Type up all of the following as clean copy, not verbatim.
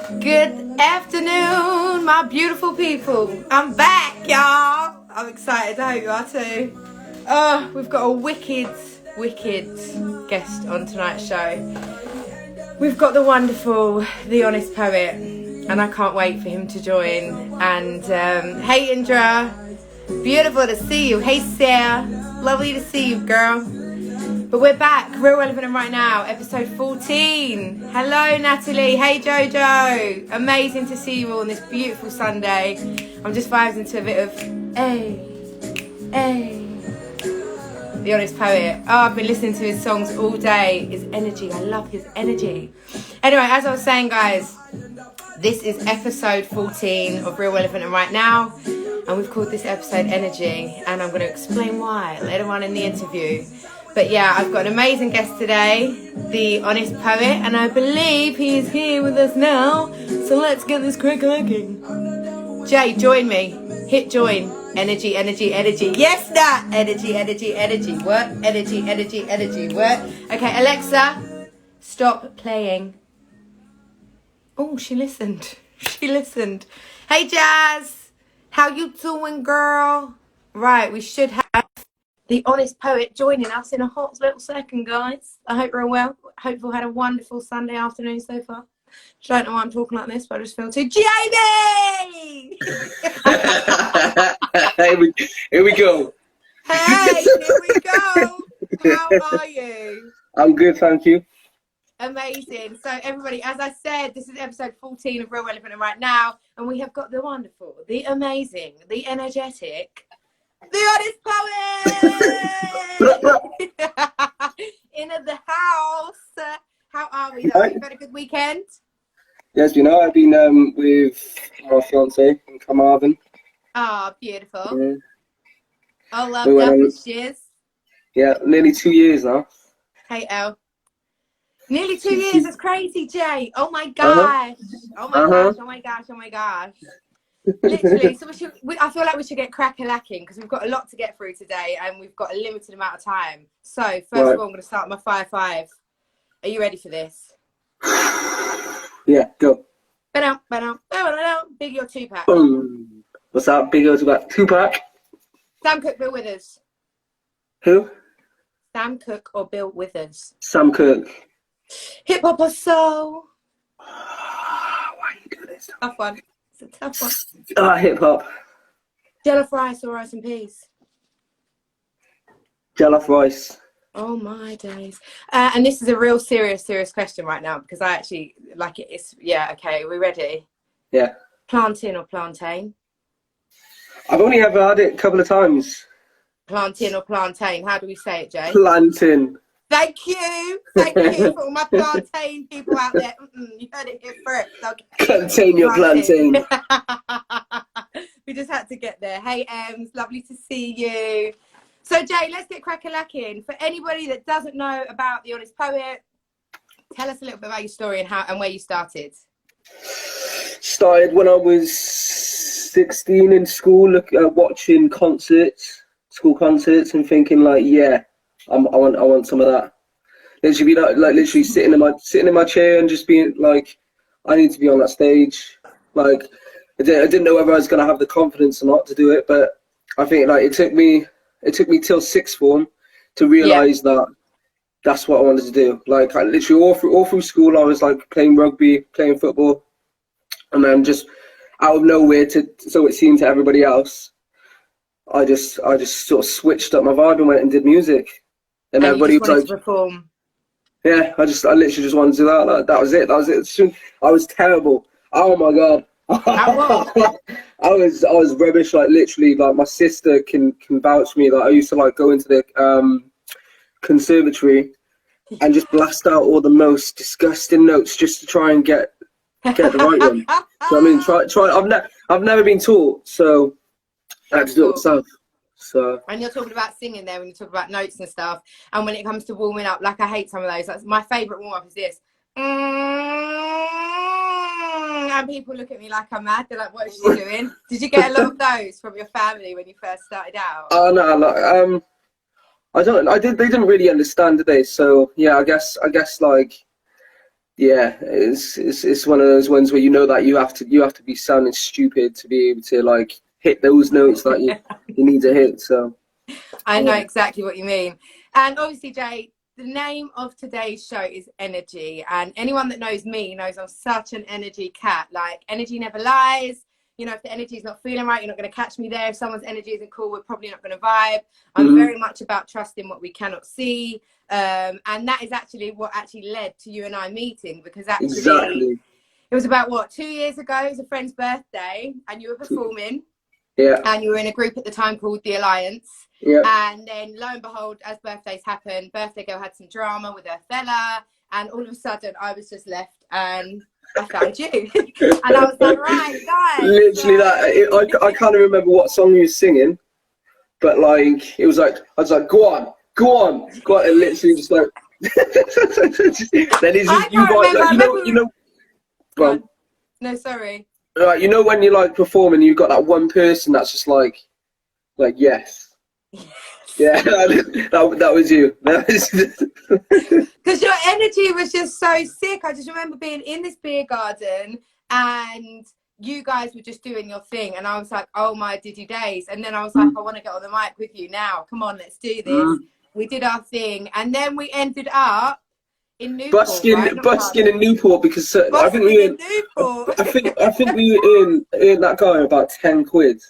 Good afternoon, my beautiful people. I'm back, y'all. I'm excited. I hope you are too. Oh, we've got a wicked guest on tonight's show. We've got the wonderful, the honest poet, and I can't wait for him to join. And hey, Indra, beautiful to see you. Hey, Sarah, lovely to see you, girl. But we're back, Real Relevant and Right Now, episode 14. Hello, Natalie. Hey, Jojo. Amazing to see you all on this beautiful Sunday. I'm just vibing into a bit of, hey. The Honest Poet. Oh, I've been listening to his songs all day. His energy, I love his energy. Anyway, as I was saying, guys, this is episode 14 of Real Relevant and Right Now. And we've called this episode Energy. And I'm going to explain why later on in the interview. But yeah, I've got an amazing guest today, the Honest Poet, and I believe he is here with us now. So let's get this crack-a-lacking. Jay, join me. Hit join. Energy. Yes, that. Energy. What? Energy. What? Okay, Alexa, stop playing. Oh, she listened. Hey, Jazz. How you doing, girl? Right, we should have the Honest Poet joining us in a hot little second, guys. I hope you're all well. Hope you had a wonderful Sunday afternoon so far. Don't know why I'm talking like this, but I just feel too... Jamie! Here we go. Hey, here we go. How are you? I'm good, thank you. Amazing. So everybody, as I said, this is episode 14 of Real Relevant and Right Now, and we have got the wonderful, the amazing, the energetic, the Honest Poet in the house. How are we though? You had a good weekend? Yes, I've been with my fiance in Carmarthen. Ah, beautiful. Yeah. Oh, love that. Cheers. Yeah, nearly 2 years now. Hey, Elle. Nearly 2 years. That's crazy, Jay. Oh my gosh. Oh my gosh. Literally, so I feel like we should get crack-a-lacking because we've got a lot to get through today and we've got a limited amount of time. So first of all, I'm going to start my 5-5. Are you ready for this? Yeah, go. Big or Tupac? What's that? Big or Tupac? Sam Cooke, Bill Withers. Who? Sam Cooke or Bill Withers? Sam Cooke. Hip hop or soul? Why you do this? Tough one. It's a tough one. Hip hop. Jollof rice or rice and peas? Jollof rice. Oh my days. And this is a real serious question right now because I actually like it. Okay, are we ready? Yeah. Plantain or plantain? I've only ever had it a couple of times. Plantain or plantain? How do we say it, Jay? Plantain. Thank you for all my plantain people out there. You heard it here first. Okay. Contain your plantain. We just had to get there. Hey, Ems, lovely to see you. So, Jay, let's get crack-a-lacking. For anybody that doesn't know about the Honest Poet, tell us a little bit about your story and where you started. Started when I was 16 in school, watching school concerts, and thinking like, yeah, I want some of that. Literally sitting in my chair and just being like, I need to be on that stage. Like, I didn't know whether I was gonna have the confidence or not to do it, but I think like it took me till sixth form to realise that that's what I wanted to do. Like, I literally all through school I was like playing rugby, playing football, and then just out of nowhere, so it seemed to everybody else, I just sort of switched up my vibe and went and did music, and everybody was like, perform. Yeah, I literally just wanted to do that. Like, that was it. I was terrible. Oh my god. I was rubbish. Like, literally, like, my sister can vouch for me. Like, I used to like go into the conservatory and just blast out all the most disgusting notes just to try and get the right one. So I mean, try. I've never been taught, so I had to do it myself. So. And you're talking about singing there when you talk about notes and stuff. And when it comes to warming up, like, I hate some of those. That's my favourite warm up is this. And people look at me like I'm mad. They're like, what is she doing? Did you get a lot of those from your family when you first started out? Oh no, they didn't really understand, did they? So yeah, I guess like Yeah, it's one of those ones where you know that you have to be sounding stupid to be able to like hit those notes that you need to hit. So I know yeah. exactly what you mean. And obviously, Jay, the name of today's show is Energy. And anyone that knows me knows I'm such an energy cat. Like, energy never lies. You know, if the energy is not feeling right, you're not going to catch me there. If someone's energy isn't cool, we're probably not going to vibe. I'm very much about trusting what we cannot see. And that is actually what actually led to you and I meeting, because actually Exactly. it was about, what, 2 years ago? It was a friend's birthday and you were performing. Yeah. And you were in a group at the time called The Alliance. Yeah. And then lo and behold, as birthdays happen, birthday girl had some drama with her fella. And all of a sudden I was just left and I found you. And I was like, right, guys. Literally that. I can't remember what song you were singing, but like it was like I was like, go on, go on, go on, and literally just like. Then it's just you guys, like, you know. Go on. No, sorry. Right, you know when you like perform and you've got that one person that's just like yes. Yeah, that was you. Because your energy was just so sick. I just remember being in this beer garden and you guys were just doing your thing. And I was like, oh my diddy days. And then I was like, I want to get on the mic with you now. Come on, let's do this. We did our thing. And then we ended up in Newport, busking in Newport, because I think we were I think we earned that guy about 10 quid.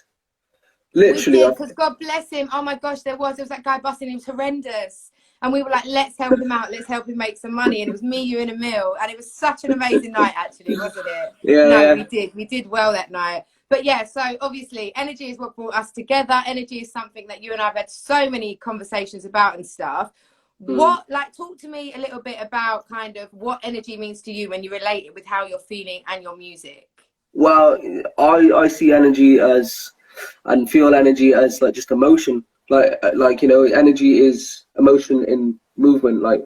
Literally, because God bless him. Oh my gosh, there was that guy busting. He was horrendous, and we were like, let's help him out, let's help him make some money. And it was me, you, and Emil, and it was such an amazing night, actually, wasn't it? Yeah. No, we did well that night. But yeah, so obviously energy is what brought us together. Energy is something that you and I have had so many conversations about and stuff. Talk to me a little bit about kind of what energy means to you when you relate it with how you're feeling and your music. Well, I see energy as, and feel energy as like just emotion. Like you know, energy is emotion in movement. Like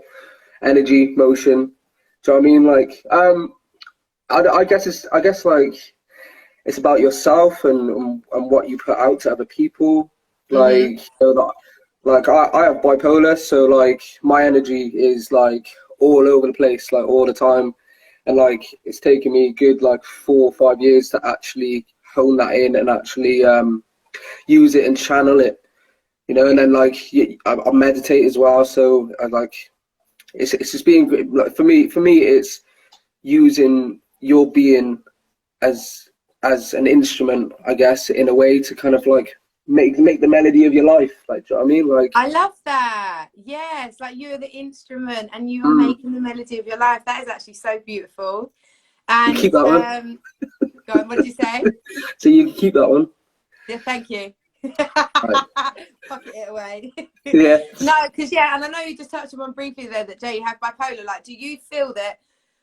energy, motion. So I mean, like I guess like it's about yourself and what you put out to other people. Like you know, that. Like I have bipolar, so like my energy is like all over the place, like all the time, and like it's taken me a good like 4 or 5 years to actually hone that in and actually use it and channel it, you know. And then like I meditate as well, so I like it's just being like for me it's using your being as an instrument, I guess, in a way to kind of like make the melody of your life. Like, do you know what I mean? Like, I love that. Yes, like you're the instrument and you are making the melody of your life. That is actually so beautiful. And you keep that one. Go on, what did you say? So you keep that one. Yeah, thank you. Right. Pocket it away. Yeah. No, because and I know you just touched on briefly there that Jay, you have bipolar. Like, do you feel that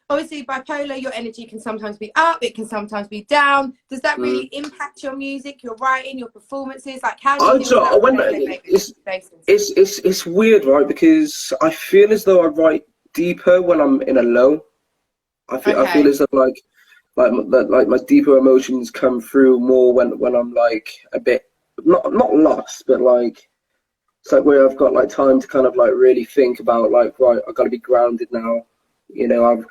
obviously bipolar, your energy can sometimes be up, it can sometimes be down? Does that really impact your music, your writing, your performances? Like, how do you deal with that? It's weird, right? Because I feel as though I write deeper when I'm in a low. I feel as though like my deeper emotions come through more when I'm like a bit not lost, but like it's like where I've got like time to kind of like really think about like, right, I've got to be grounded now. You know,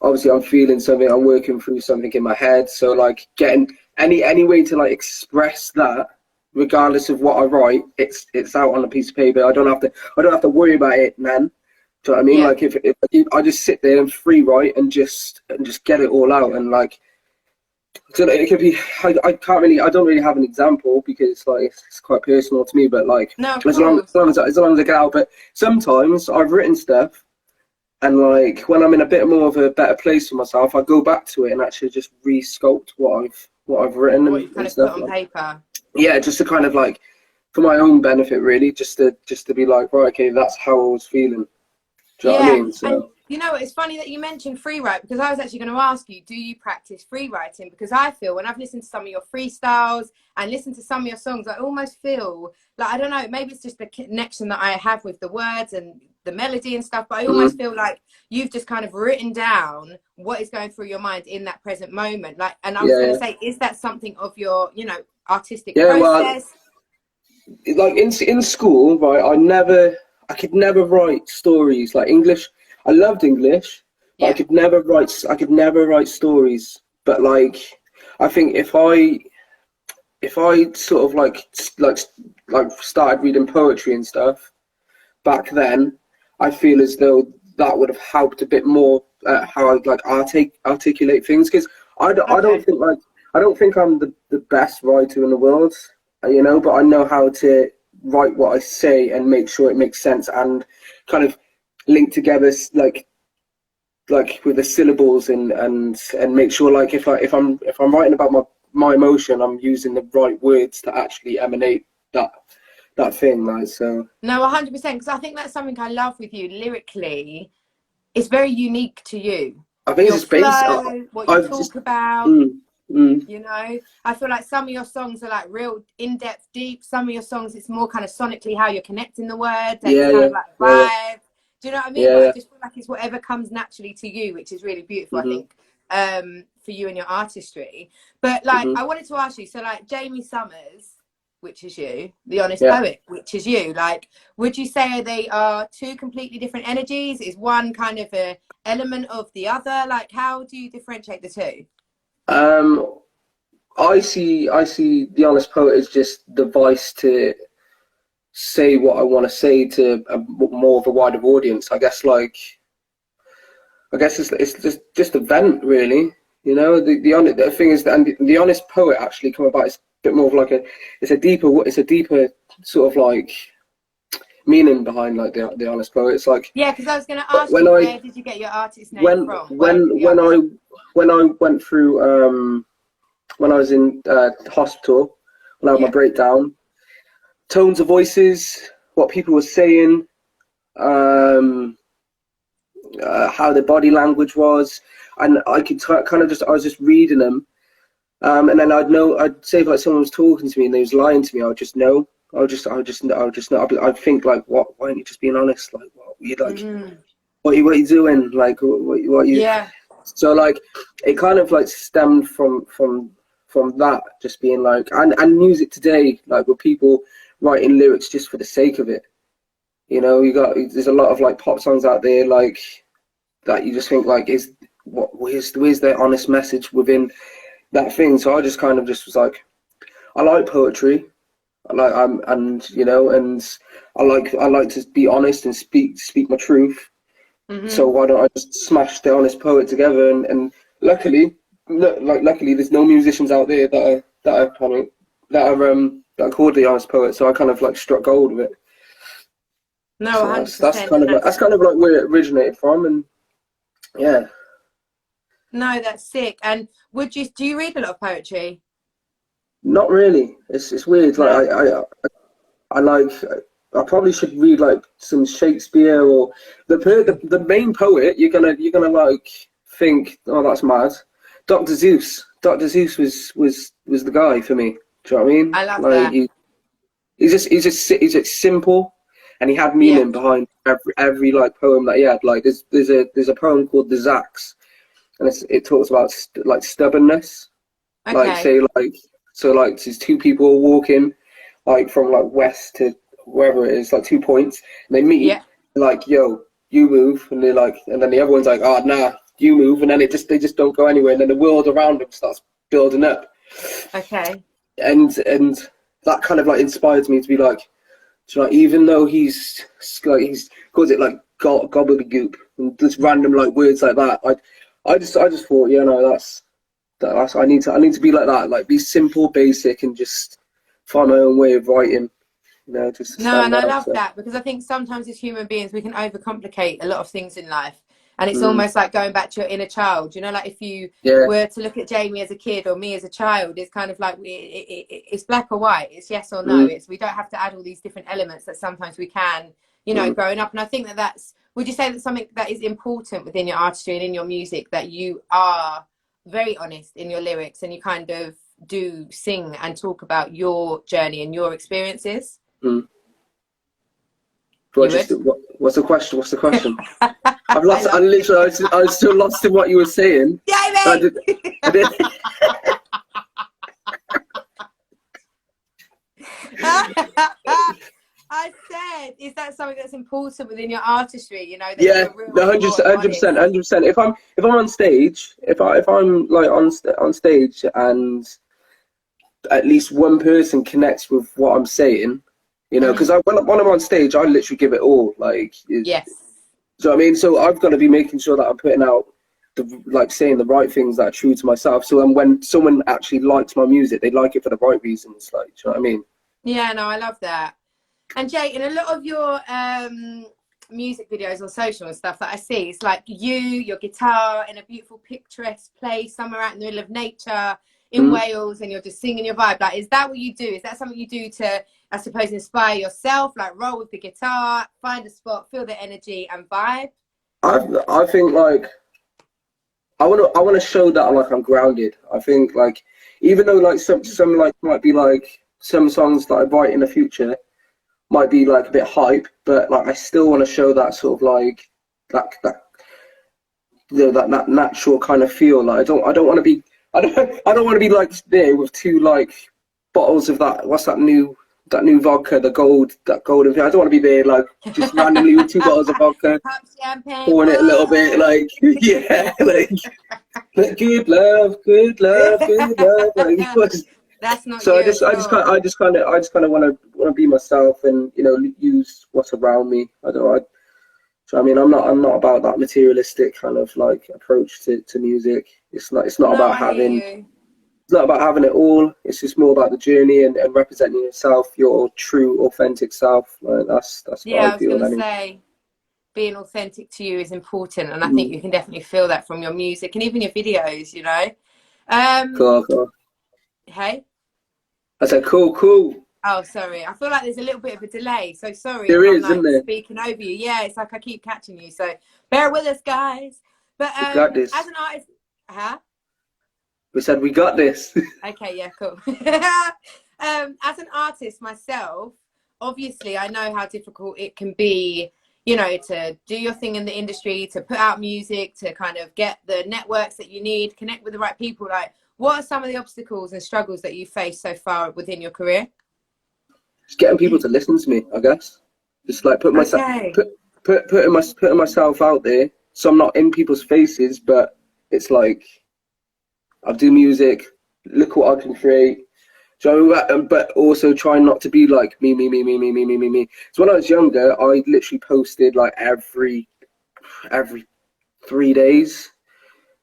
I'm feeling something, I'm working through something in my head. So like getting any way to like express that, regardless of what I write, it's out on a piece of paper. I don't have to worry about it, man. Do you know what I mean? Yeah. Like if I just sit there and free write and just get it all out, and like, so it could be, I don't really have an example because like it's quite personal to me, but like as long as I get out. But sometimes I've written stuff, and like when I'm in a bit more of a better place for myself, I go back to it and actually just re-sculpt what I've written and kind of stuff. Put on paper. Yeah, just to kind of like for my own benefit, really, just to be like, right, okay, that's how I was feeling. Do you know what I mean? So. And you know, it's funny that you mentioned free write, because I was actually going to ask you, do you practice free writing? Because I feel when I've listened to some of your freestyles and listened to some of your songs, I almost feel like, I don't know, maybe it's just the connection that I have with the words and the melody and stuff, but I almost feel like you've just kind of written down what is going through your mind in that present moment. Like, and I was going to say, is that something of your, you know, artistic process? Well, like in school, right, I could never write stories like English. I loved English, Yeah. I could never write stories, but like I think if I sort of like started reading poetry and stuff back then, I feel as though that would have helped a bit more how I'd like articulate things, because I don't think I'm the best writer in the world, you know, but I know how to write what I say and make sure it makes sense and kind of link together like with the syllables and make sure like if I'm writing about my emotion, I'm using the right words to actually emanate that thing, like. So no, 100%, because I think that's something I love with you lyrically. It's very unique to you. I think Your it's based. flow, what you I've talk just about. You know, I feel like some of your songs are like real in-depth, deep. Some of your songs, it's more kind of sonically how you're connecting the words, and it's kind of like vibe. Do you know what I mean? But I just feel like it's whatever comes naturally to you, which is really beautiful, I think, for you and your artistry. But like, I wanted to ask you, so like Jamie Summers, which is you, the honest poet, which is you, like, would you say they are two completely different energies? Is one kind of a element of the other? Like, how do you differentiate the two? I see the honest poet as just the device to say what I want to say to more of a wider audience. I guess it's just a vent, really. You know, the thing is that, and the honest poet actually come about. It's a bit more of like it's a deeper sort of like meaning behind like the honest poet. It's like, yeah, because I was going to ask you, where did you get your artist name from? When I went through when I was in hospital, when I had my breakdown, tones of voices, what people were saying, how their body language was, and I could kind of I was just reading them, and then I'd say if like someone was talking to me and they was lying to me, I would just know. I would just know. I'd think like, why aren't you just being honest? Like, what you like? What are you doing? Like, what you? Yeah. So like, it kind of like stemmed from that, just being like, and music today, like with people writing lyrics just for the sake of it. You know, there's a lot of like pop songs out there like that. You just think like, where's their honest message within that thing? So I just kind of just was like, I like poetry. And you know, and I like to be honest and speak my truth. So why don't I just smash the honest poet together? And luckily there's no musicians out there that are called the honest poet. So I kind of like struck gold with it. No, so 100%. That's kind of like where it originated from, and yeah. No, that's sick. And do you read a lot of poetry? Not really. It's weird. No. Like I probably should read like some Shakespeare or the main poet. You're gonna like think, oh, that's mad. Dr. Zeus. Dr. Zeus was the guy for me. Do you know what I mean? I love like, that. He's just simple, and he had meaning behind every like poem that he had. Like there's a poem called The Zax, and it talks about like stubbornness. Okay. Like say like. So like there's two people walking like from like west to wherever it is, like 2 points, and they meet like, yo, you move, and they're like, and then the other one's like, oh nah, you move, and then they just don't go anywhere, and then the world around them starts building up. Okay. And that kind of like inspired me to be like, so like, even though he's calls it like gobbledygook and just random like words like that, I just thought, yeah, no, that's I need to be like that, like be simple, basic, and just find my own way of writing. You know, just no, and I love that, because I think sometimes as human beings we can overcomplicate a lot of things in life, and it's almost like going back to your inner child. You know, like if you were to look at Jamie as a kid or me as a child, it's kind of like it's black or white. It's yes or no. We don't have to add all these different elements that sometimes we can. You know, growing up, and I think that's. Would you say that's something that is important within your artistry and in your music, that you are very honest in your lyrics and you kind of do sing and talk about your journey and your experiences? What's the question? What's the question? I've lost. I was still lost in what you were saying. Yeah, mate. I did. I said, is that something something that's important within your artistry, you know, that Yeah, you're real, no, raw, 100%, honest. 100%. If I'm on stage, if I'm like on stage, and at least one person connects with what I'm saying, you know, because when I'm on stage, I literally give it all. Like, Yes. so I mean, so I've got to be making sure that I'm putting out saying the right things that are true to myself. So when someone actually likes my music, they like it for the right reasons. Like, do you know what I mean? Yeah, no, I love that. And Jay, in a lot of your music videos on social and stuff that I see, it's like your guitar in a beautiful picturesque place somewhere out in the middle of nature in Wales, and you're just singing your vibe. Like, is that what you do? Is that something you do to, I suppose, inspire yourself? Like, roll with the guitar, find a spot, feel the energy and vibe? I think like I want to show that like I'm grounded. I think like even though like some like might be like some songs that I write in the future might be like a bit hype, but like I still want to show that sort of like that you know, that natural kind of feel. Like I don't want to be I don't want to be like there with two like bottles of that, what's that new vodka, that golden. I don't want to be there like just randomly with two bottles of vodka, Champagne, pouring it a little bit, like yeah, like good love, good love, good love. Like, that's not so you at all. I just kind of want to be myself, and you know, use what's around me. So I mean, I'm not about that materialistic kind of like approach to music. It's not No, about I hear having you. it's not about having it all. It's just more about the journey and representing yourself, your true, authentic self. Like that's Yeah, what I I was feel. gonna Anyway. say being authentic to you is important, and I think you can definitely feel that from your music and even your videos, you know. Cool, cool. Hey. I said, cool. Oh, sorry. I feel like there's a little bit of a delay, so sorry if There I'm is, isn't like there? speaking over you. Yeah, it's like I keep catching you, so bear with us, guys. But We got as this. an artist, huh? We said we got this. Okay, yeah, cool. As an artist myself, obviously I know how difficult it can be, you know, to do your thing in the industry, to put out music, to kind of get the networks that you need, connect with the right people. Like, what are some of the obstacles and struggles that you faced so far within your career? Just getting people to listen to me, I guess. Just like Okay. putting myself out there, so I'm not in people's faces, but it's like I do music. Look what I can create. So, but also trying not to be like me. So when I was younger, I literally posted like every 3 days,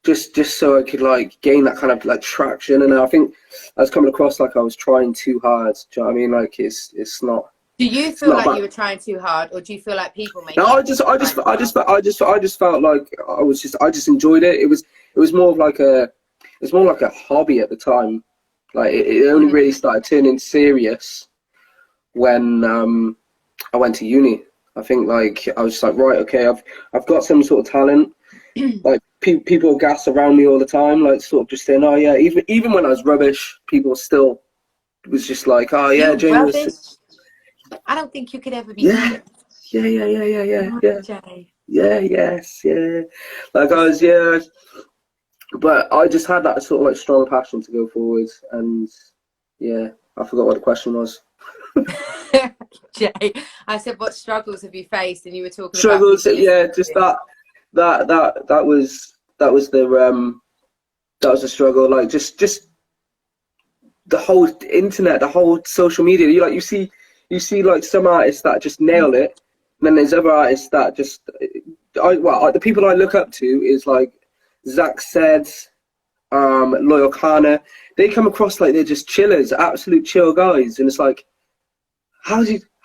just so I could like gain that kind of like traction. And I think I was coming across like I was trying too hard. Do you know what I mean? Like it's not. Do you It's feel not like you about. were trying too hard, or do you feel like people No, make you think you're trying too hard? I just felt like I just enjoyed it. It was more of like it's more like a hobby at the time. Like it only really started turning serious when I went to uni. I think like I was just like, right, okay, I've got some sort of talent. Like people gas around me all the time, like sort of just saying, oh yeah, even when I was rubbish, people still was just like, oh yeah, You Jamie was, rubbish. I don't think you could ever be yeah, good. yeah. Oh, Jay. Yeah, yes, yeah. Like I was, yeah, but I just had that sort of like strong passion to go forward, and yeah, I forgot what the question was. Jay, I said, what struggles have you faced? And you were talking about Struggles, people yeah, listening just to you. that was the struggle. Like just the whole internet, the whole social media. You see like some artists that just nail it, and then there's other artists that just the people I look up to is like Zach said, Loyal Kana. They come across like they're just chillers, absolute chill guys, and it's like, how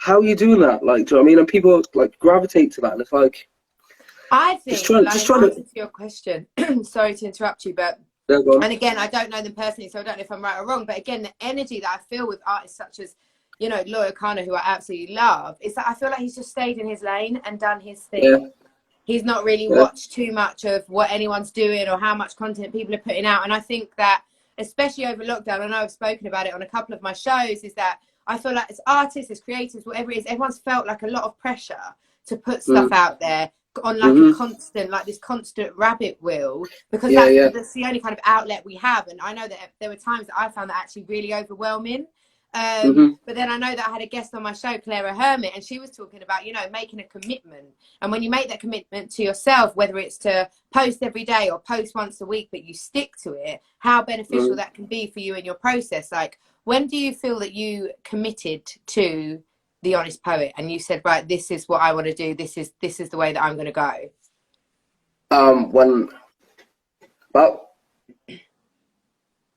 are you doing that? Like, do you know what I mean? And people like gravitate to that, and it's like, I think, like, just in trying answer to. to your question, sorry to interrupt you, but, Yeah, go on. and again, I don't know them personally, so I don't know if I'm right or wrong, but again, the energy that I feel with artists such as, you know, Loyal Kana, who I absolutely love, is that I feel like he's just stayed in his lane and done his Yeah, thing. He's not really yeah, watched too much of what anyone's doing or how much content people are putting out. And I think that, especially over lockdown, I know I've spoken about it on a couple of my shows, is that I feel like as artists, as creators, whatever it is, everyone's felt like a lot of pressure to put stuff out there on like a constant, like this constant rabbit wheel, because yeah, yeah, that's the only kind of outlet we have. And I know that there were times that I found that actually really overwhelming. But then I know that I had a guest on my show, Clara Hermit, and she was talking about, you know, making a commitment. And when you make that commitment to yourself, whether it's to post every day or post once a week, but you stick to it, how beneficial that can be for you in your process. Like, when do you feel that you committed to The Honest Poet and you said, right, this is what I want to do. This is the way that I'm going to go? When about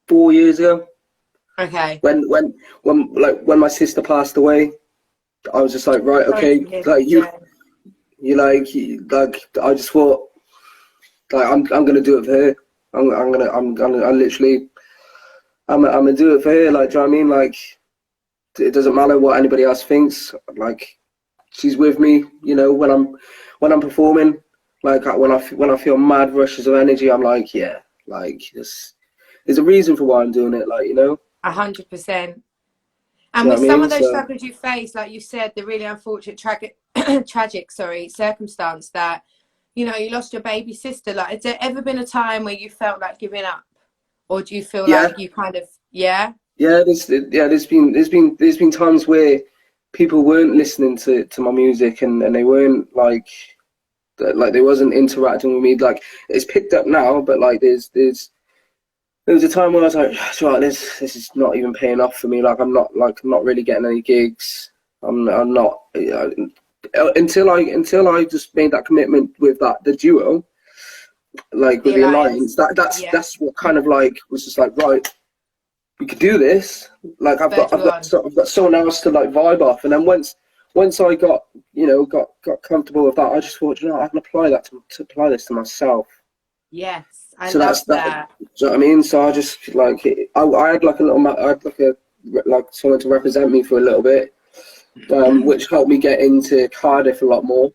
4 years ago. Okay. When my sister passed away, I was just like, right, okay, like I just thought, like, I'm gonna do it for her. I'm gonna do it for her. Like, do you know what I mean? Like, it doesn't matter what anybody else thinks. Like, she's with me, you know, when I'm performing. Like, when I feel mad rushes of energy, I'm like, yeah, like, there's a reason for why I'm doing it. Like, you know. 100%. And with some of those struggles you face, like you said, the really unfortunate, tragic circumstance that, you know, you lost your baby sister. Like, has there ever been a time where you felt like giving up, or do you feel like you kind of, there's been times where people weren't listening to my music, and they weren't like they wasn't interacting with me. Like, it's picked up now, but like there was a time where I was like, right, this is not even paying off for me. Like, I'm not really getting any gigs. I'm not, until I just made that commitment with the duo, like with the alliance. That's what kind of like was just like, right, we could do this. Like, I've got someone else to like vibe off. And then once I got comfortable with that, I just thought, you know, I can apply this to myself. Yes. I love that. Do you know what I mean? So I just like I had like someone to represent me for a little bit, which helped me get into Cardiff a lot more,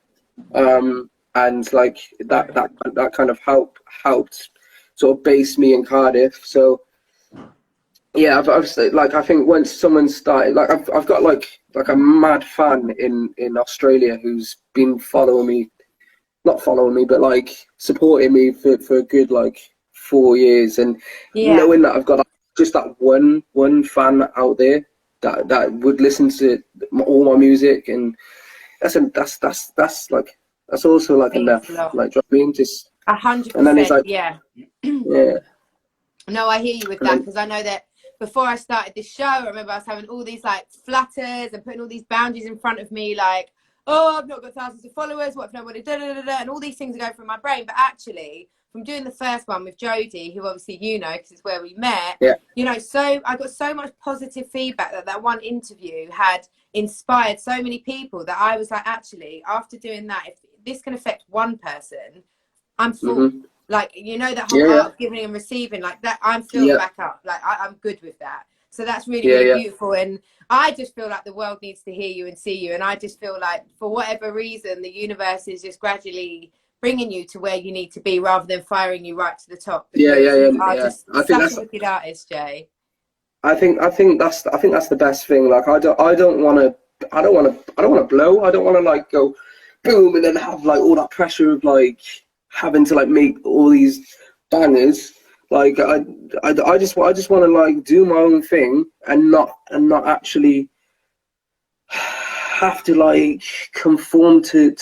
and like that kind of helped sort of base me in Cardiff. So yeah, I've like, I think once someone started, like, I've got like a mad fan in Australia who's been following me. Not following me, but like supporting me for a good like 4 years, and knowing that I've got just that one fan out there that would listen to all my music, and that's also like enough. Like, do you know what I mean? Just 100%. And then it's like, yeah. No, I hear you with that, because I know that before I started this show, I remember I was having all these like flutters and putting all these boundaries in front of me, like, oh, I've not got thousands of followers, what if nobody, and all these things are going through my brain. But actually, from doing the first one with Jodie, who obviously you know, because it's where we met, you know, so I got so much positive feedback that one interview had inspired so many people that I was like, actually, after doing that, if this can affect one person, I'm full. Like, you know, that whole art of giving and receiving, like that, I'm filled back up. Like, I'm good with that. So that's really, really beautiful. And I just feel like the world needs to hear you and see you. And I just feel like, for whatever reason, the universe is just gradually bringing you to where you need to be, rather than firing you right to the top. You are just such a wicked artist, Jay. I think that's the best thing. Like, I don't want to blow. I don't want to like go boom and then have like all that pressure of like having to like make all these bangers. Like, I just want to like do my own thing and not actually have to like conform to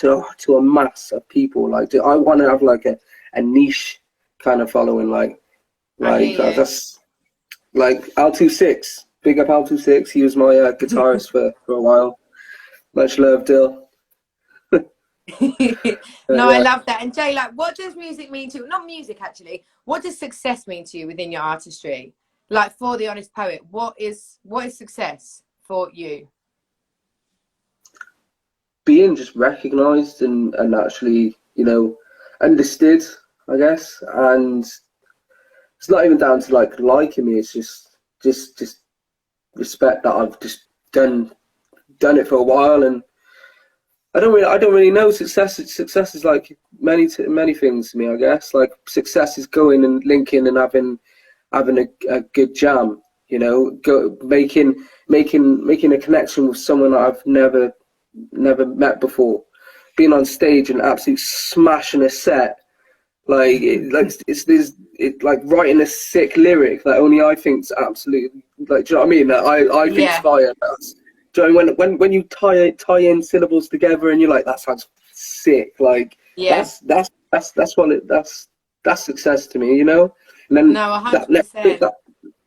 a mass of people. Like, I want to have like a niche kind of following. Like that's like L26. Big up L26. He was my guitarist for a while. Much love, Dill. No, I love that. And Jay, like, what does music mean to you? Not music, actually. What does success mean to you within your artistry? Like, for The Honest Poet, what is success for you? Being just recognised and actually, you know, understood, I guess. And it's not even down to like liking me. It's just respect that I've just done it for a while. And I don't really know. Success is like many things to me, I guess. Like, success is going and linking and having a good jam, you know, making a connection with someone that I've never met before, being on stage and absolutely smashing a set, Like writing a sick lyric that only I think's absolutely, like, do you know what I mean? That I think's fire. That's, do you know, when you tie in syllables together and you're like, that sounds sick. Like that's success to me, you know. And then No, 100%.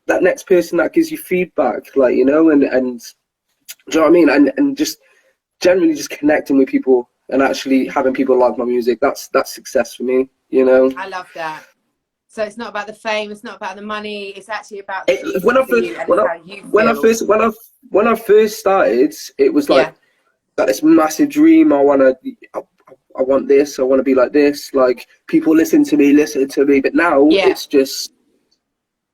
that next person that gives you feedback, like, you know, and do you know what I mean? And just generally just connecting with people and actually having people like my music, that's success for me, you know. I love that. So it's not about the fame, it's not about the money, it's actually about the music When I for you and how you feel. when I first started, it was like that this massive dream. I want this, I want to be like this, like people listen to me. But now it's just,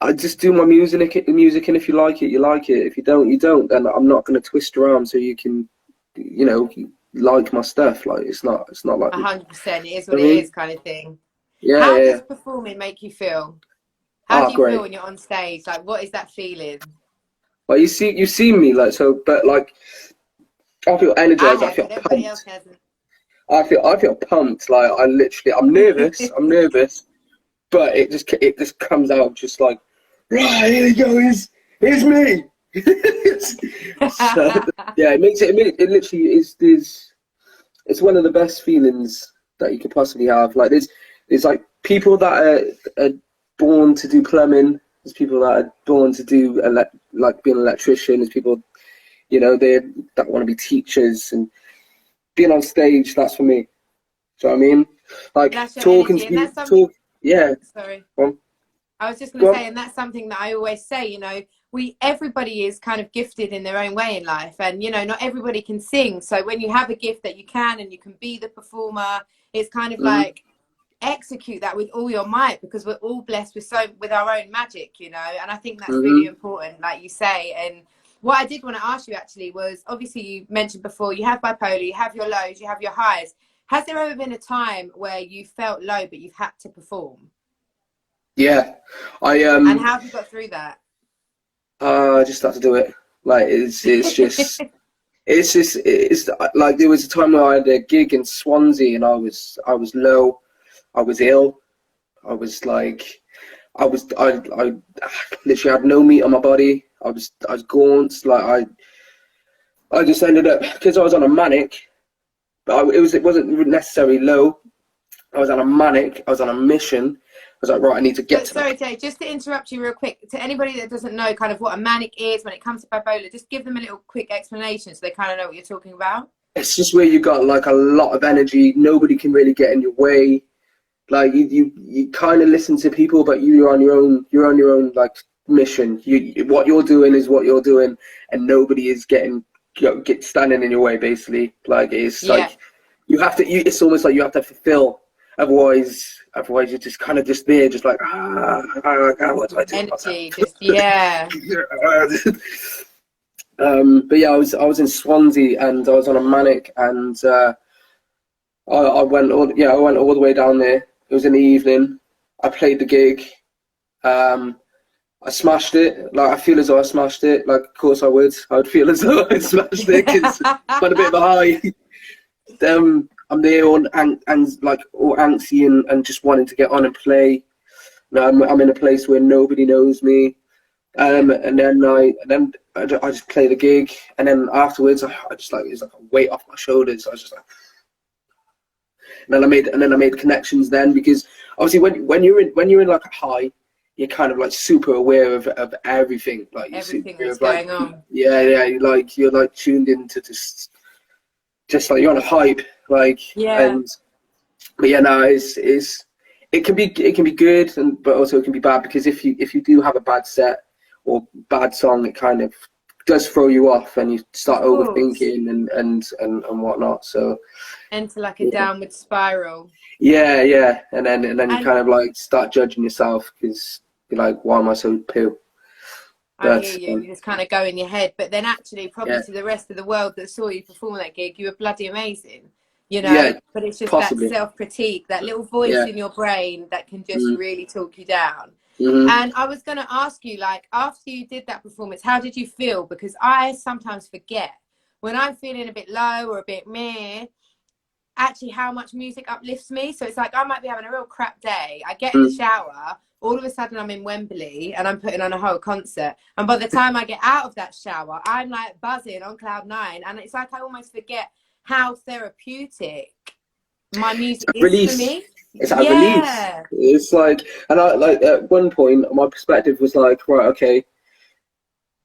I just do my music, and if you like it, you like it. If you don't, you don't. Then I'm not going to twist around so you can, you know, like my stuff. Like it's not like 100%. It is what it is, kind of thing. Yeah. How does performing make you feel? How do you feel when you're on stage? Like, what is that feeling? Well, you see me, like, so, but like, I feel energized. I feel everybody else hasn't. I feel pumped. Like I'm nervous. I'm nervous, but it just comes out just like, right, here we go. Here's me. So yeah, it literally is. It's one of the best feelings that you could possibly have. Like there's like people that are born to do plumbing. There's people that are born to do like being an electrician. There's people, you know, that want to be teachers, and being on stage, that's for me. Do you know what I mean? Like talking to people. Yeah. Sorry. I was just going to say, and that's something that I always say, you know, everybody is kind of gifted in their own way in life, and, you know, not everybody can sing. So when you have a gift that you can, and you can be the performer, it's kind of like execute that with all your might, because we're all blessed with our own magic, you know. And I think that's really important, like you say. And what I did want to ask you actually was, obviously you mentioned before, you have bipolar, you have your lows, you have your highs. Has there ever been a time where you felt low but you've had to perform? Yeah, and how have you got through that? I just had to do it. Like it's just it's like, there was a time where I had a gig in Swansea and I was low, I was ill, I was like, I literally had no meat on my body. I was gaunt. Like I just ended up, because I was on a manic, but it wasn't necessarily low. I was on a manic. I was on a mission. I was like, right, I need to get to. Sorry, Jay, just to interrupt you real quick. To anybody that doesn't know kind of what a manic is when it comes to bipolar, just give them a little quick explanation so they kind of know what you're talking about. It's just where you got like a lot of energy. Nobody can really get in your way. Like you kind of listen to people, but you're on your own. You're on your own like mission. What you're doing is what you're doing, and nobody is standing in your way. Basically, like it's like you have to. It's almost like you have to fulfill. Otherwise you're just kind of just there, just like what do I do? Energy, but yeah, I was in Swansea and I was on a manic, and I went all the way down there. It was in the evening. I played the gig. I smashed it. Like I feel as though I smashed it. Like of course I would. I'd feel as though I smashed it because I'm a bit of a high. I'm there all antsy and just wanting to get on and play. Now I'm in a place where nobody knows me, and then I just play the gig, and then afterwards I just like, it's like a weight off my shoulders. I was just like, and then I made connections then, because obviously when you're in like a high, you're kind of like super aware of everything, like everything that's going on. Yeah, you're like tuned into just like you're on a hype, like but yeah, no, it can be good, but also it can be bad, because if you do have a bad set or bad song, it kind of does throw you off and you start overthinking and whatnot. So into like a downward spiral. Yeah, and then you kind of like start judging yourself, because you're like, why am I so poo? I hear you. You just kind of go in your head, but then actually, probably to the rest of the world that saw you perform that gig, you were bloody amazing, you know. Yeah, but it's just possibly that self-critique, that little voice in your brain that can just really talk you down. Mm-hmm. And I was going to ask you, like, after you did that performance, how did you feel? Because I sometimes forget when I'm feeling a bit low or a bit meh. actually how much music uplifts me. So it's like I might be having a real crap day. I get in the Mm. shower, all of a sudden I'm in Wembley and I'm putting on a whole concert. And by the time I get out of that shower, I'm like buzzing on cloud nine. And it's like I almost forget how therapeutic my music is for Release. me. It's a release. Yeah. It's like, and I like at one point my perspective was like, right, okay,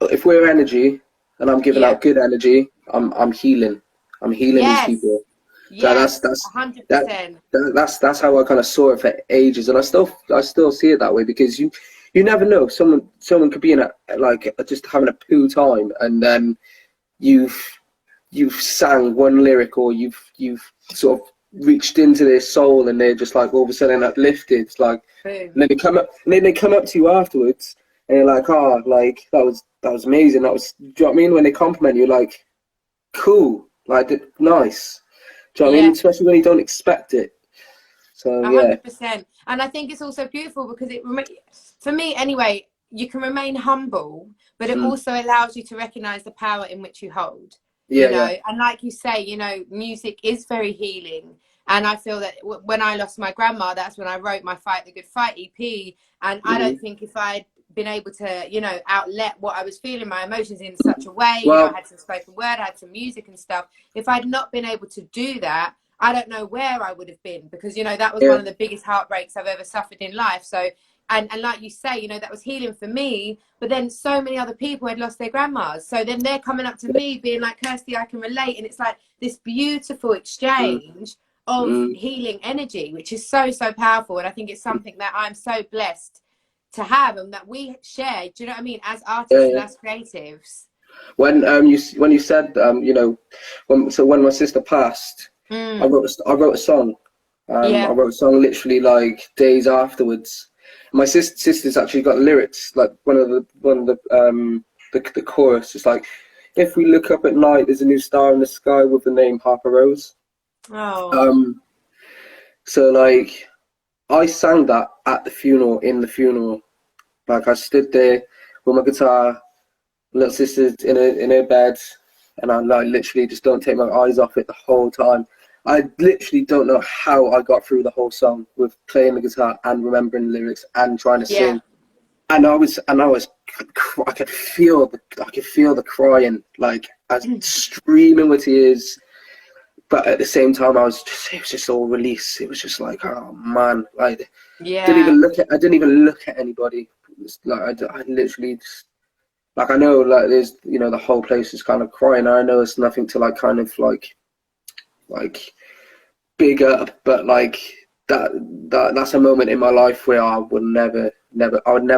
if we're energy and I'm giving Yeah. out good energy, I'm healing. I'm healing these Yes. people. So Yes. 100%. that's how I kind of saw it for ages, and I still see it that way, because you never know, someone could be in a like just having a poo time, and then you've sang one lyric, or you've sort of reached into their soul, and they're just like all of a sudden uplifted. It's like, Boom. and then they come up to you afterwards, and you're like, oh, like that was amazing. That was, do you know what I mean? When they compliment you, like, cool, like nice. Do you know what I mean? Especially when you don't expect it. So yeah. 100%. And I think it's also beautiful because for me anyway, you can remain humble, but it also allows you to recognize the power in which you hold. Yeah, you know, yeah. and like you say, you know, music is very healing. And I feel that when I lost my grandma, that's when I wrote my Fight the Good Fight EP. And I don't think if I'd been able to, you know, outlet what I was feeling, my emotions in such a way, you know, I had some spoken word, I had some music and stuff. If I'd not been able to do that, I don't know where I would have been, because, you know, that was one of the biggest heartbreaks I've ever suffered in life. So, and like you say, you know, that was healing for me, but then so many other people had lost their grandmas. So then they're coming up to me being like, Kirsty, I can relate. And it's like this beautiful exchange of healing energy, which is so, so powerful. And I think it's something that I'm so blessed to have and that we share. Do you know what I mean? As artists and as creatives. When you said you know, when my sister passed, I wrote a song. I wrote a song literally like days afterwards. My sister's actually got lyrics, like one of the chorus is like, if we look up at night, there's a new star in the sky with the name Harper Rose. Oh. So like I sang that at the funeral, in the funeral. Like I stood there with my guitar, little sister's in her bed, and I like literally just don't take my eyes off it the whole time. I literally don't know how I got through the whole song with playing the guitar and remembering the lyrics and trying to sing. And I could feel the crying, like I was streaming with tears. But at the same time, it was just all release. It was just like, oh man, like I didn't even look at anybody. Like I literally just, like, I know, like there's, you know, the whole place is kind of crying. I know it's nothing to like kind of like big up, but like that's a moment in my life where I would never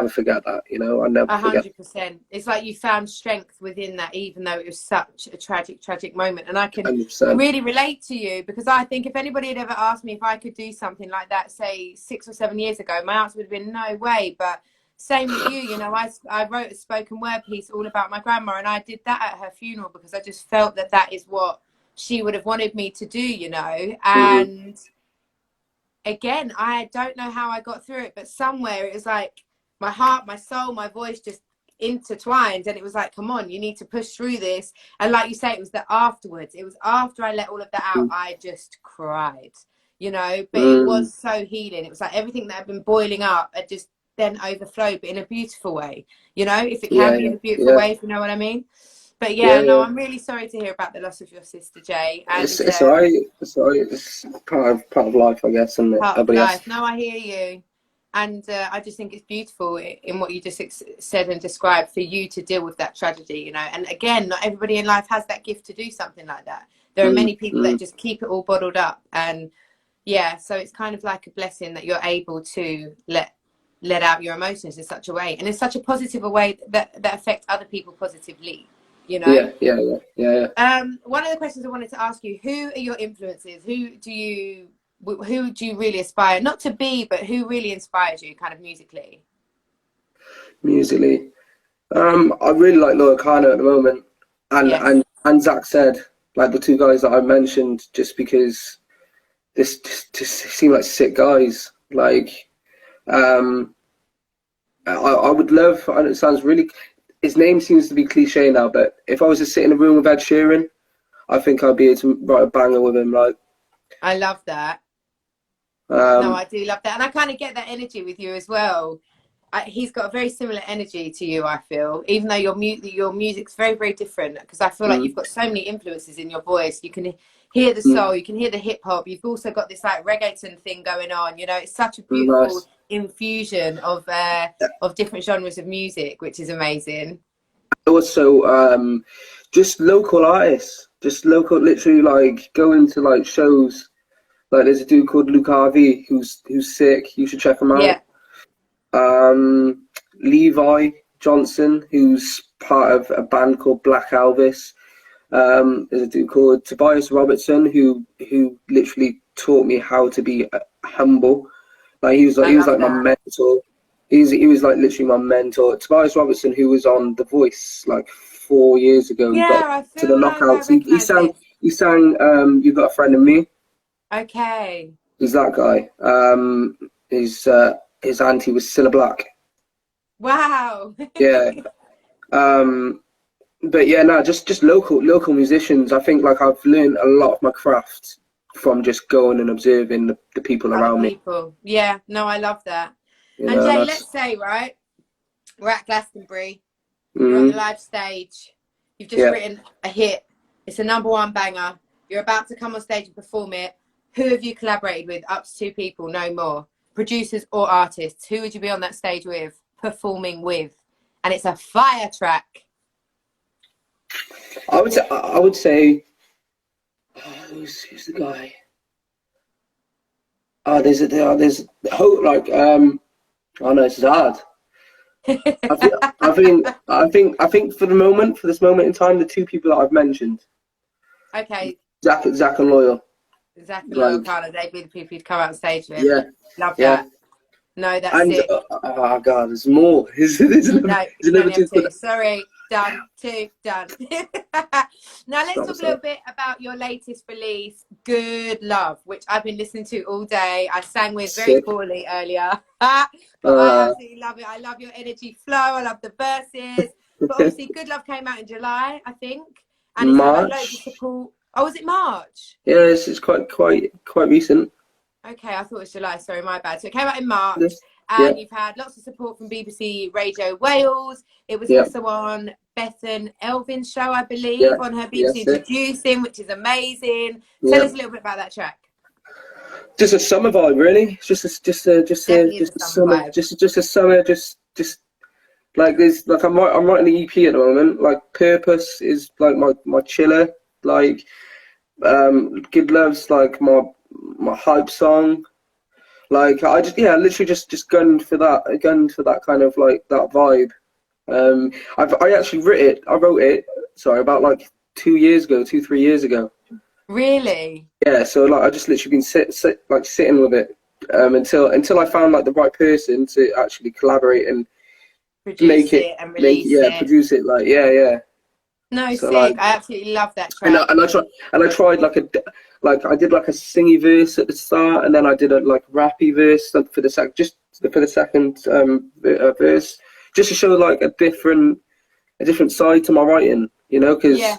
forget that, you know. I never forget. 100%. It's like you found strength within that, even though it was such a tragic moment. And I can 100%. really relate to you, because I think if anybody had ever asked me if I could do something like that, say 6 or 7 years ago, my answer would have been no way. But same with you, you know, I wrote a spoken word piece all about my grandma, and I did that at her funeral because I just felt that that is what she would have wanted me to do, you know. And again, I don't know how I got through it, but somewhere it was like my heart, my soul, my voice just intertwined, and it was like, come on, you need to push through this. And like you say, it was the afterwards, it was after I let all of that out, I just cried, you know. But it was so healing. It was like everything that had been boiling up had just then overflowed, but in a beautiful way, you know, if it can be in a beautiful way, if you know what I mean. But no, I'm really sorry to hear about the loss of your sister, Jay. And it's alright. It's alright. It's part of life, I guess, isn't it? Part of life. No, I hear you. And I just think it's beautiful in what you just said and described, for you to deal with that tragedy, you know. And again, not everybody in life has that gift to do something like that. There are many people that just keep it all bottled up. And so it's kind of like a blessing that you're able to let out your emotions in such a way, and in such a positive way that affects other people positively. You know? Yeah. One of the questions I wanted to ask you: who are your influences? Who do you really aspire not to be, but who really inspires you, kind of musically? Musically, I really like Laura Kana at the moment, and Zach said, like the two guys that I mentioned, just because this just seem like sick guys. Like, I would love. I know it sounds really. His name seems to be cliche now, but if I was to sit in a room with Ed Sheeran, I think I'd be able to write a banger with him. Like, I love that. No, Um, I do love that. And I kind of get that energy with you as well. He's got a very similar energy to you, I feel, even though your music's very, very different, because I feel like you've mm, got so many influences in your voice. You can hear the mm, soul, you can hear the hip hop. You've also got this like reggaeton thing going on. You know, it's such a beautiful nice. infusion of different genres of music, which is amazing. Also, just local artists, just local, literally like going to like shows. Like there's a dude called Luke Harvey who's sick. You should check him Yeah. out. Levi Johnson, who's part of a band called Black Elvis. There's a dude called Tobias Robertson who literally taught me how to be humble. Like I he was love like my that. mentor. He was like literally my mentor. Tobias Robertson, who was on The Voice like 4 years ago, he got Yeah, I to the feel like I knockouts. recognize this. He sang You Got a Friend in Me. Okay. He's that guy. His auntie was Cilla Black. Wow. Yeah. Um, but yeah, no, just local musicians. I think like I've learned a lot of my craft from just going and observing the people Other around me. people. Yeah, no, I love that. You And know, and Jay, that's let's say, right, we're at Glastonbury, you're on the mm, live stage, you've just yeah. written a hit, it's a #1 banger, you're about to come on stage and perform it. Who have you collaborated with? Up to 2 people, no more. Producers or artists, who would you be on that stage with, performing with? And it's a fire track. I would say who's the guy? There's like oh no, this is hard. I think for this moment in time, the two people that I've mentioned, Okay, Zach and Loyal. Zach and Loyal Like Carter, they'd be the people you'd come out on stage with. yeah, Love yeah. that. No, that's And sick. oh god, there's more. No, you can Another only two. have 2. Sorry, done. 2, done. Now let's talk a little bit about your latest release, Good Love, which I've been listening to all day. I sang with very Sick. poorly earlier, but I Uh, absolutely love it. I love your energy flow. I love the verses. But obviously, Good Love came out in July, I think, and it's had like loads of March. support. Oh, was it March? Yes, it's quite recent. Okay, I thought it was July. Sorry, my bad. So it came out in March, Yes. Yeah, and you've had lots of support from BBC Radio Wales. It was yeah, also on Bethan Elvin's show, I yeah, believe, on her yeah. BBC Sick. Introducing, which is amazing. Tell Yeah. us a little bit about that track. Just a summer vibe, really. It's Definitely is just a a summer summer, vibe. just a summer, just like there's like I'm writing the EP at the moment. Like Purpose is like my chiller. Like Good Love's like my hype song. Like I just literally just gunned for that kind of like that vibe. I actually wrote it. Sorry, about like 2 years ago, 3 years ago. Really? Yeah, so like I just literally been sitting with it until I found like the right person to actually collaborate and Produce it and release it. produce it. Like yeah. No, So like sick. I absolutely love that and track. I tried like I did like a singy verse at the start, and then I did a like rappy verse for the second verse, just to show like a different side to my writing, you know, because Yeah.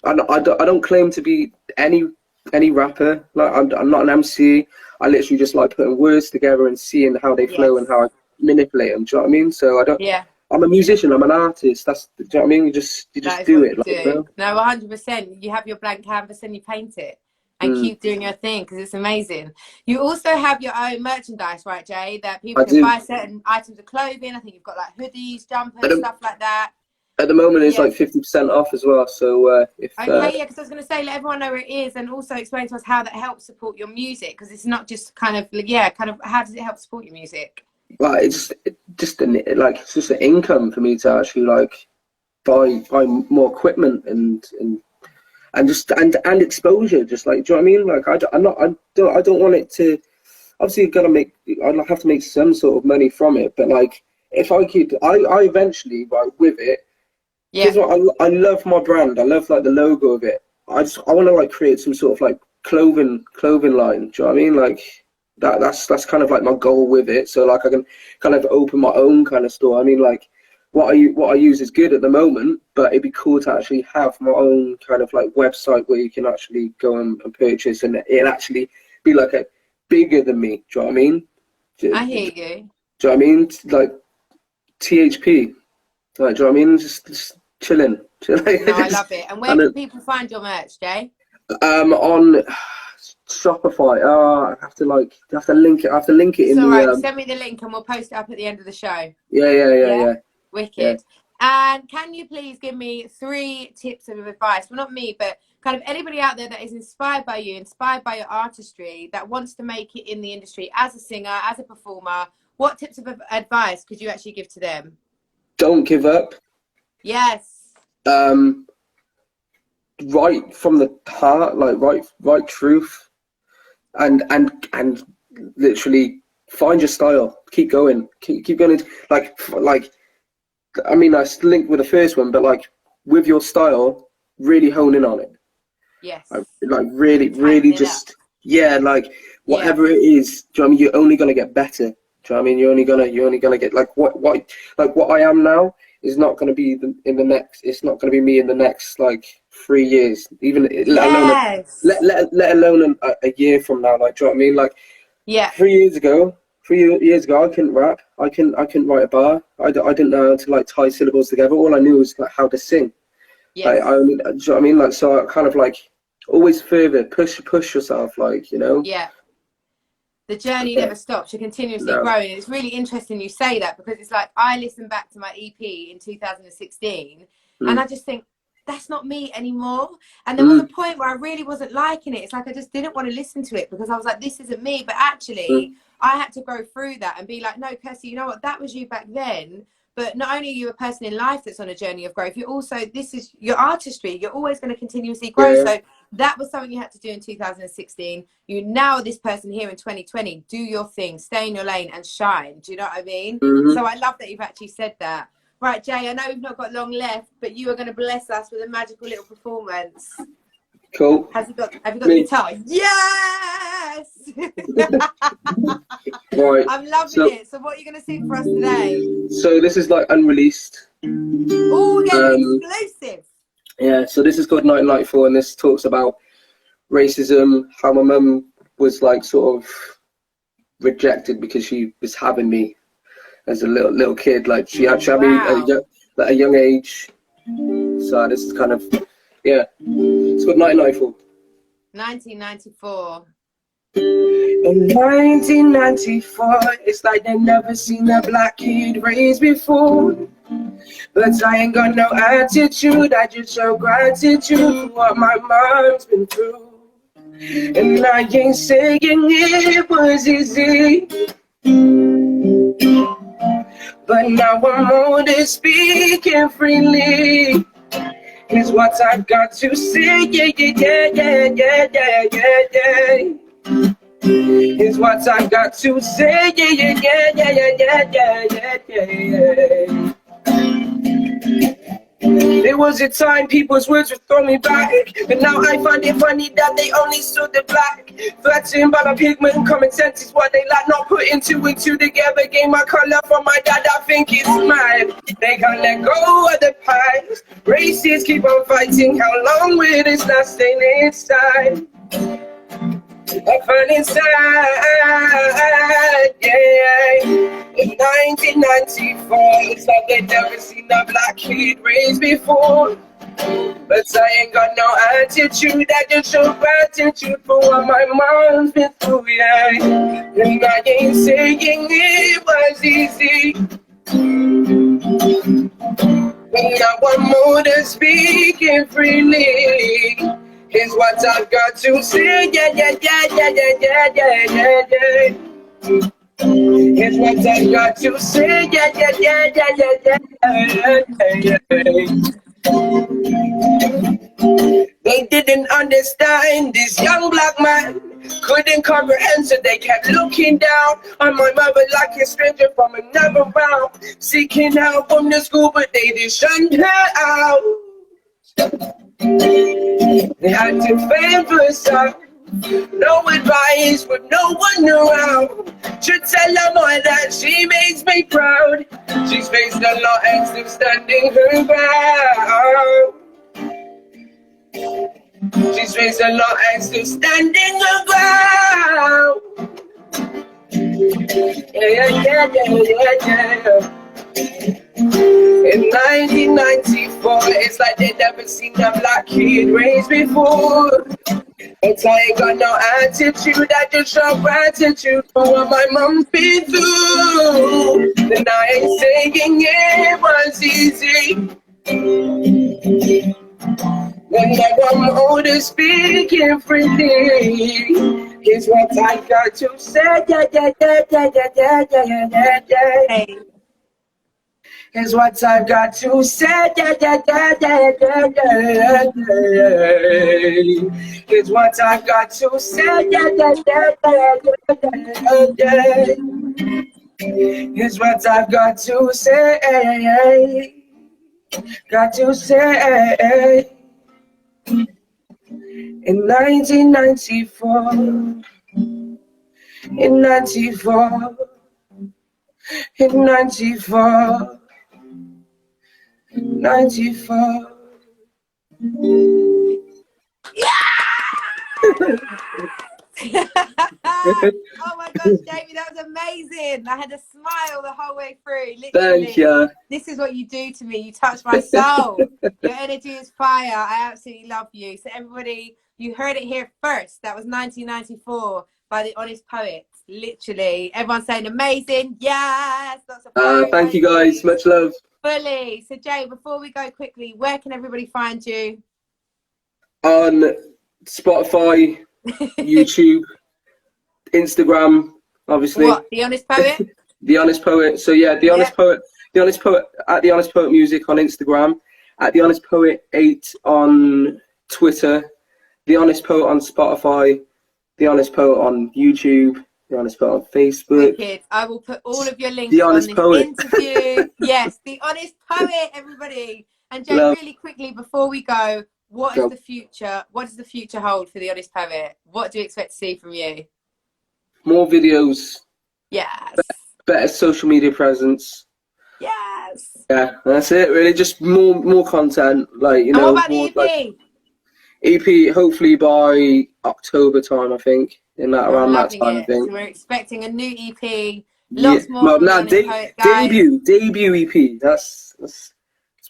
I don't claim to be any rapper. Like I'm not an MC. I literally just like putting words together and seeing how they flow and Yes. how I manipulate them. Do you know what I mean? So I don't. Yeah. I'm a musician. I'm an artist. Do you know what I mean? You just That is do what it. you Like, you do. know? No, 100%. You have your blank canvas and you paint it and Mm, keep doing your thing because it's amazing. You also have your own merchandise, right, Jay? That people I can do. buy certain items of clothing. I think you've got like hoodies, At jumpers, the, stuff like that. at the moment, it's Yeah. like 50% off as well. So if Okay, yeah, because I was going to say, let everyone know where it is and also explain to us how that helps support your music because it's not just kind of how does it help support your music? like it's just an income for me to actually like buy more equipment and just and exposure, just like, do you know what I mean? Like I don't want it to, obviously I'd have to make some sort of money from it, but like if I could, I eventually, like, with it, Yeah. because I love my brand, I love like the logo of it. I want to like create some sort of like clothing line. Do you know what I mean? Like that's kind of like my goal with it. So like I can kind of open my own kind of store. I mean, like what I use is good at the moment, but it'd be cool to actually have my own kind of like website where you can actually go and purchase, and it'll actually be like a bigger than me. Do you know what I mean? I hear you. Do you know what I mean? Like THP. Like, do you know what I mean? Just chilling. No, I love it. And where can people find your merch, Jay? On Shopify. I have to link it. I have to link it It's in all the. right. Send me the link and we'll post it up at the end of the show. Yeah. Wicked. Yeah. And can you please give me 3 tips of advice? Well, not me, but kind of anybody out there that is inspired by you, inspired by your artistry, that wants to make it in the industry as a singer, as a performer. What tips of advice could you actually give to them? Don't give up. Yes. Write from the heart, like write truth, and literally find your style. Keep going. Keep going. Like I mean, I linked with the first one, but like with your style, really hone in on it. Yes. Like really just like whatever it is. Do you know what I mean? You're only gonna get better. Do you know what I mean? You're only gonna get like what I am now is not gonna be it's not gonna be me in the next like 3 years, even let alone a year from now. Like, do you know what I mean? Like, 3 years ago, I couldn't rap. I couldn't write a bar. I didn't know how to like tie syllables together. All I knew was like how to sing. Like, do you know what I mean? Like, so I kind of like always further push yourself. Like, you know. Yeah. The journey never stops. You're continuously growing. And it's really interesting you say that, because it's like I listened back to my EP in 2016 and I just think, that's not me anymore. And there was a point where I really wasn't liking it. It's like I just didn't want to listen to it because I was like, this isn't me. But actually, I had to go through that and be like, no, Kirsty, you know what? That was you back then. But not only are you a person in life that's on a journey of growth, you're also, this is your artistry. You're always going to continuously grow. So that was something you had to do in 2016. You now are this person here in 2020. Do your thing, stay in your lane and shine. Do you know what I mean? So I love that you've actually said that. Right, Jay, I know we've not got long left, but you are going to bless us with a magical little performance. Cool. Have you got the guitar? Yes! Right. I'm loving it. So what are you going to sing for us today? So this is like unreleased. Oh, yeah, exclusive. Yeah, so this is called 1994, and this talks about racism, how my mum was like sort of rejected because she was having me as a little kid. Like she had me at a young age. So this is kind of, it's called 1994. 1994. In 1994, it's like they never seen a black kid raised before. But I ain't got no attitude, I just show gratitude for what my mom's been through. And I ain't saying it was easy, but now I'm older, speaking freely. Here's what I've got to say, Here's what I've got to say, There was a time people's words would throw me back, but now I find it funny that they only saw the black. Flattened by my pigment, common sense is what they like, not putting 2 and 2 together. Gain my color from my dad, I think it's mad. They can't let go of the past. Racists keep on fighting, how long will this last? Staying inside, I find it sad, In 1994, it's like they never seen a black kid raised before. But I ain't got no attitude, I just show gratitude for what my mom's been through, And I ain't saying it was easy, but now I'm older, speaking freely. Here's what I've got to say, Here's what I've got to say, They didn't understand this young black man, couldn't comprehend, so they kept looking down on my mother like a stranger from another realm, seeking help from the school, but they just shunned her out. They had to fend for herself, No advice with no one around. Should tell her more that she makes me proud. She's faced a lot and still standing her ground. She's faced a lot and still standing her ground. Yeah, yeah, yeah, yeah, yeah. In 1994, it's like they never seen a black kid raised before. But I ain't got no attitude, I just show gratitude for what my mom's been through. And I ain't saying it was easy. When I got older, speaking freely, here's what I got to say. Yeah, yeah, yeah, yeah, yeah, yeah, yeah, yeah, yeah. Hey. Here's what I got to say. Yeah, yeah, yeah, yeah, yeah, yeah, yeah. Here's what I got to say. Yeah, yeah, yeah, yeah, yeah, yeah. Here's what I've got to say. Got to say. In 1994. In 94. In 94. 94. Yeah! Oh my gosh, Jamie, that was amazing. I had a smile the whole way through. Literally. Thank you. This is what you do to me. You touch my soul. Your energy is fire. I absolutely love you. So everybody, you heard it here first. That was 1994 by The Honest Poet. Literally. Everyone's saying amazing. Yes. Lots of thank you guys. Much love. Fully. So Jay, before we go quickly, where can everybody find you? On Spotify, YouTube, Instagram, obviously. What? The Honest Poet? The Honest Poet. So yeah, The Honest Poet. The Honest Poet at The Honest Poet Music on Instagram. At The Honest Poet 8 on Twitter. The Honest Poet on Spotify. The Honest Poet on YouTube. The Honest Poet on Facebook. Wicked. I will put all of your links The on Honest this Poet. interview. Yes, The Honest Poet, everybody. And Jay, really quickly before we go, what is the future? What does the future hold for The Honest Poet? What do you expect to see from you? More videos. Yes. Better social media presence. Yes. Yeah, that's it. Really, just more content. Like you know. And what about the EP? Like, EP hopefully by October time, I think. In that around that time, I think. So we're expecting a new EP. Lots more. Well, no, debut EP. That's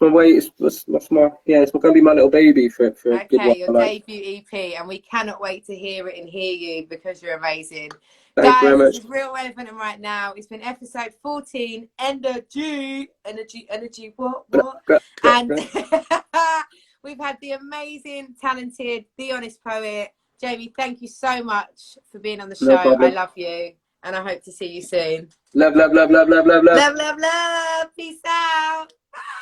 my way. It's my it's gonna be my little baby for a good while. Okay, your debut EP, and we cannot wait to hear it and hear you because you're amazing. Thank you very much. This is Real Relevant, and right now it's been episode 14. Energy. What? And we've had the amazing, talented, The Honest Poet. Jamie, thank you so much for being on the show. I love you, and I hope to see you soon. Love, love, love, love, love, love, love. Love, love, love. Peace out. Bye.